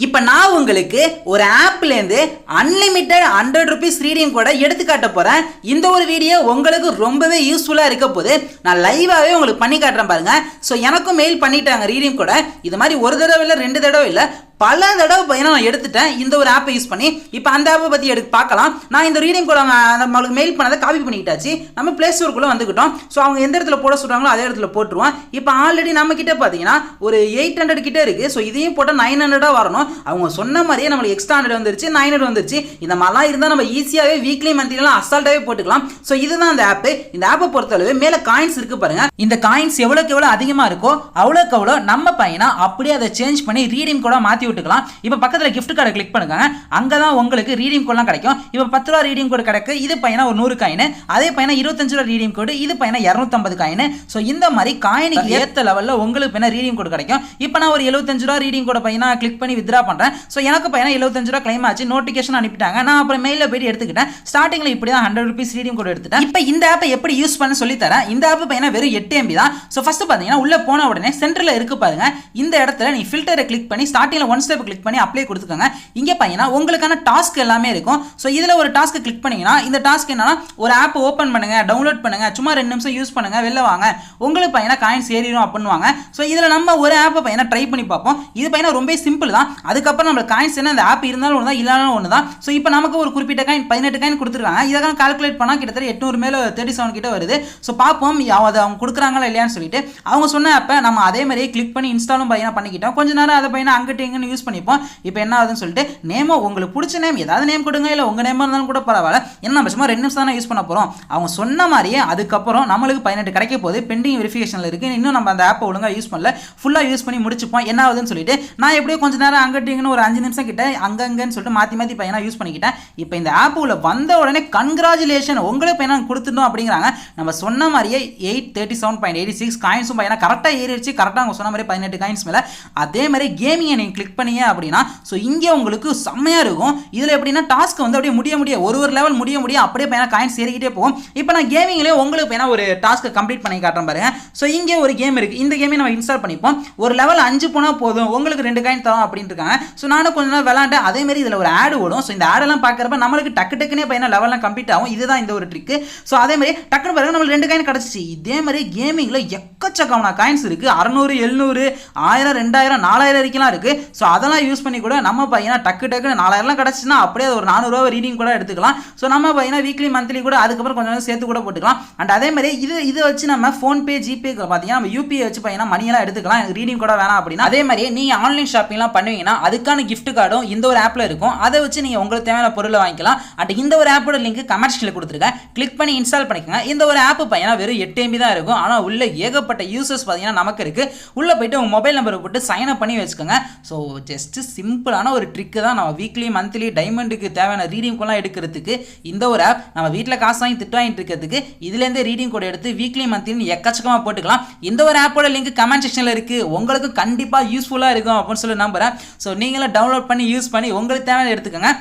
இப்போ நான் உங்களுக்கு ஒரு ஆப்லேருந்து அன்லிமிட்டட் 100 rupees ரீடிங் கூட எடுத்து காட்ட போகிறேன். இந்த ஒரு வீடியோ உங்களுக்கு ரொம்பவே யூஸ்ஃபுல்லாக இருக்க போது நான் லைவாகவே உங்களுக்கு பண்ணி காட்டுறேன் பாருங்க. ஸோ எனக்கும் மெயில் பண்ணிட்டாங்க ரீடிங் கூட. இது மாதிரி ஒரு தடவை இல்லை 2 தடவை இல்லை பல தடவை பையனை நான் எடுத்துட்டேன் இந்த ஒரு ஆப்பை யூஸ் பண்ணி. இப்போ அந்த ஆப்பை பற்றி எடுத்து பார்க்கலாம். நான் இந்த ரீடிங் கூட நம்மளுக்கு மெயில் பண்ணதை காப்பி பண்ணிக்கிட்டாச்சு. நம்ம பிளே ஸ்டோருக்குள்ளே வந்துக்கிட்டோம். ஸோ அவங்க எந்த இடத்துல போட சொல்கிறாங்களோ அதே இடத்துல போட்டுருவோம். இப்போ ஆல்ரெடி நம்ம கிட்ட பார்த்தீங்கன்னா ஒரு 800 கிட்ட இருக்குது. ஸோ இதையும் போட்டால் 900 வரணும். அவங்க சொன்ன மாதிரியே நம்மளுக்கு எக்ஸ்ட்ரா 100 வந்துருச்சு, 900 வந்துருச்சு. இந்த மாதிரிலாம் இருந்தால் நம்ம ஈஸியாகவே வீக்லி மந்த்லிலாம் அசால்ட்டாகவே போட்டுக்கலாம். ஸோ இதுதான் அந்த ஆப்பு. இந்த ஆப்பை பொறுத்தளவு மேலே காயின்ஸ் இருக்குது பாருங்க. இந்த காயின்ஸ் எவ்வளோக்கு எவ்வளோ அதிகமாக இருக்கோ அவ்வளோக்கு அவ்வளோ நம்ம பையனா அப்படியே அதை சேஞ்ச் பண்ணி ரீடிங் கூட மாற்றி விட்டுக்கலாம். இப்போ பக்கத்தில் கிஃப்ட் கார்டை கிளிக் பண்ணுங்க. அங்கே தான் உங்களுக்கு ரீடிங் கோட்லாம் கிடைக்கும். இப்போ 10 ரூபா ரீடிங் கோட் கிடைக்கு. இது பையனா ஒரு 100 காயின், அதே பையனா 25 ரூபா ரீடிங் கோட், இது பையனா 250 காயின். ஸோ இந்த மாதிரி காயினுக்கு ஏற்ற லெவலில் உங்களுக்கு பையனா ரீடிங் கோட் கிடைக்கும். இப்போ நான் ஒரு 75 ரூபா ரீடிங் கோட பையனா கிளிக் பண்ணி வித்ரா பண்ணுறேன். ஸோ எனக்கு பையனா 75 ரூபா கிளைம் ஆச்சு, நோட்டிஃபிகேஷன் அனுப்பிட்டாங்க. நான் அப்புறம் மெயிலில் போயிட்டு எடுத்துக்கிட்டேன். ஸ்டார்டிங்கில் இப்படி தான் 100 rupees ரீடிங் கோட் எடுத்துட்டேன். இப்போ இந்த ஆப்பை எப்படி யூஸ் பண்ண சொல்லி தரேன். இந்த ஆப் பையனா வெறும் 8 MB தான். ஸோ ஃபர்ஸ்ட் பார்த்தீங்கன்னா உள்ள போன உடனே சென்டரில் இருக்கு பாருங்க. இந்த இடத்துல நீ ஃபில்டரை கிளிக் பண்ணி ஸ்டார்டிங்கில் 1 ஸ்டெப் கிளிக் பண்ணி அப்ளை கொடுத்துக்கோங்க. இங்கே பையனா உங்களுக்கான டாஸ்க் எல்லாமே இருக்கும். ஸோ இதில் ஒரு டாஸ்க் கிளிக் பண்ணீங்கன்னா இந்த டாஸ்க் என்னன்னா ஒரு ஆப் ஓப்பன் பண்ணுங்க, டவுன்லோட் பண்ணுங்க, சும்மா 2 நிமிஷம் யூஸ் பண்ணுங்க, வெளில வாங்க, உங்களுக்கு பையனா காயின்ஸ் ஏறிடும் அப்படின்னுவாங்க. ஸோ இதில் நம்ம ஒரு ஆப்பை பையனா ட்ரை பண்ணி பார்ப்போம். இது பையனா ரொம்ப சிம்பிள் தான். அதுக்கப்புறம் நம்ம காயின்ஸ் என்ன அந்த ஆப் இருந்தாலும் ஒன்று தான் இல்லைனாலும் ஒன்று தான். ஸோ இப்போ நமக்கு ஒரு குறிப்பிட்ட காயின் 18 காயின் கொடுத்துருக்காங்க. இதெல்லாம் கால்குலேட் பண்ணால் கிட்டத்தட்ட 800 மேலே 37 கிட்ட வருது. ஸோ பார்ப்போம் அதை அவங்க கொடுக்குறாங்களா இல்லையான்னு சொல்லிட்டு. அவங்க சொன்ன ஆப்பை நம்ம அதே மாதிரியே கிளிக் பண்ணி இன்ஸ்டாலும் பையனா பண்ணிக்கிட்டோம். கொஞ்ச நேரம் அதை பையனா அங்கிட்டு எங்கன்னு யூஸ் பண்ணிப்போம். இப்போ என்ன ஆகுதுன்னு சொல்லிட்டு நேமோ உங்களுக்கு பிடிச்ச நேம் ஏதாவது நேம் கொடுங்க, இல்லை உங்கள் நேமாக இருந்தாலும் கூட பரவாயில்ல. ஏன்னா நம்ம சும்மா 2 நிமிஷம் தானே யூஸ் பண்ண போகிறோம். அவங்க சொன்ன மாதிரியே அதுக்கப்புறம் நம்மளுக்கு 18 கிடைக்க போது பெண்டிங் வெரிஃபிகேஷனில் இருக்குது. இன்னும் நம்ம அந்த ஆப்பை ஒழுங்காக யூஸ் பண்ணல, ஃபுல்லாக யூஸ் பண்ணி முடிச்சுப்போம். என்ன ஆகுதுன்னு சொல்லிட்டு நான் எப்படியோ கொஞ்சம் நேரம் அங்கிட்டிங்கன்னு ஒரு 5 நிமிஷம் கிட்ட அங்கங்கன்னு சொல்லிட்டு மாற்றி பையனா யூஸ் பண்ணிக்கிட்டேன். இப்போ இந்த ஆப் உள்ள வந்த உடனே கன்கிராச்சுலேஷன் உங்களுக்கு பையனா கொடுத்துட்டோம் அப்படிங்கிறாங்க. நம்ம சொன்ன மாதிரியே 837.86 காயின்ஸும் பையனா கரெக்டாக ஏறிடுச்சு. கரெக்டாக அவங்க சொன்ன மாதிரி 18 காயின்ஸ் மேலே. அதே மாதிரி கேமிங்கை நீங்கள் கிளிக் பண்ணீங்க அப்படின்னா ஸோ இங்கே உங்களுக்கு செம்மையாக இருக்கும். இதில் எப்படின்னா டாஸ்க் வந்து அப்படியே முடிய ஒரு லெவல் முடிய அப்படியே பையனா காயின்ஸ் ஏறிக்கிட்டே போகும். இப்போ நான் கேமிங்லேயே உங்களுக்கு பையனா ஒரு டாஸ்க்கை கம்ப்ளீட் பண்ணி காட்டுறேன் பாருங்க. ஸோ இங்கே ஒரு கேம் இருக்குது. இந்த கேமை நம்ம இன்ஸ்டால் பண்ணிப்போம். ஒரு லெவல் 5 போனால் போதும், உங்களுக்கு 2 காயின் தரோம் அப்படின்ட்டு இருக்காங்க. ஸோ நானும் கொஞ்ச நேரம் விளாண்டேன். அதே மாதிரி இதில் ஒரு ஆடு ஓடும். ஸோ இந்த ஆடெல்லாம் பார்க்குறப்ப நம்மளுக்கு டக்குனே பையனா லெவல்லாம் கம்ப்ளீட் ஆகும். இதுதான் இந்த ஒரு ட்ரிக்கு. ஸோ அதே மாதிரி டக்குனு பாருங்க நம்மளுக்கு 2 காயின் கிடச்சிச்சு. இதே மாதிரி கேமிங்கில் எக்கச்சக்கமான காயின்ஸ் இருக்குது. 600, 700, 1000, 2000, 4000 வரைக்கும்லாம் இருக்குது. ஸோ அதெல்லாம் யூஸ் பண்ணி கூட நம்ம பையனா டக்குன்னு 4000 கிடச்சுன்னா அப்படியே ஒரு 400 ரூபா ரீடிங் கூட எடுத்துக்கலாம். ஸோ நம்ம பையனா வீக்லி மந்த்லி கூட அதுக்கப்புறம் கொஞ்சம் சேர்த்து கூட போட்டுக்கலாம். அண்ட் அதே மாதிரி இது வச்சு நம்ம ஃபோன்பே ஜிபே பார்த்தீங்கன்னா நம்ம யூபிஐ வச்சு பையனா மணியெல்லாம் எடுத்துக்கலாம். எனக்கு ரீடிங் கூட வேணாம் அப்படின்னா அதே மாதிரி நீங்கள் ஆன்லைன் ஷாப்பிங்லாம் பண்ணுவீங்கன்னா அதுக்கான கிஃப்ட் கார்டும் இந்த ஒரு ஆப்பில் இருக்கும். அதை வச்சு நீங்கள் உங்களுக்கு தேவையான பொருளை வாங்கிக்கலாம். அண்ட் இந்த ஒரு ஆப்போட லிங்க் கமெண்ட்ஸ்ல கொடுத்துருக்கேன். கிளிக் பண்ணி இன்ஸ்டால் பண்ணிக்கோங்க. இந்த ஒரு ஆப் பையனா வெறும் 8 MB தான் இருக்கும். ஆனால் உள்ள ஏகப்பட்ட யூசர்ஸ் பார்த்தீங்கன்னா நமக்கு இருக்கு. உள்ள போயிட்டு உங்கள் மொபைல் நம்பரை போட்டு சைன் அப் பண்ணி வச்சுக்கோங்க. ஸோ ஜஸ்ட் சிம்பிளான ஒரு ட்ரிக்கு தான். நம்ம வீக்லி மந்த்லி டைமண்டுக்கு தேவையான ரீடிங் கோட்லாம் எடுக்கிறதுக்கு இந்த ஒரு ஆப். நம்ம வீட்டில் காசு வாங்கி திட்டு வாங்கிட்டு இருக்கிறதுக்கு இதுலேருந்தே ரீடிங் கோட் எடுத்து வீக்லி மந்த்லின்னு எக்கச்சக்கமாக போட்டுக்கலாம். இந்த ஒரு ஆப்போட லிங்க் கமெண்ட் செக்ஷனில் இருக்குது. உங்களுக்கு கண்டிப்பாக யூஸ்ஃபுல்லாக இருக்கும் அப்படின்னு சொல்லி நம்புகிறேன். ஸோ நீங்களும் டவுன்லோட் பண்ணி யூஸ் பண்ணி உங்களுக்கு தேவையான எடுத்துக்கோங்க.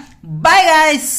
Bye guys.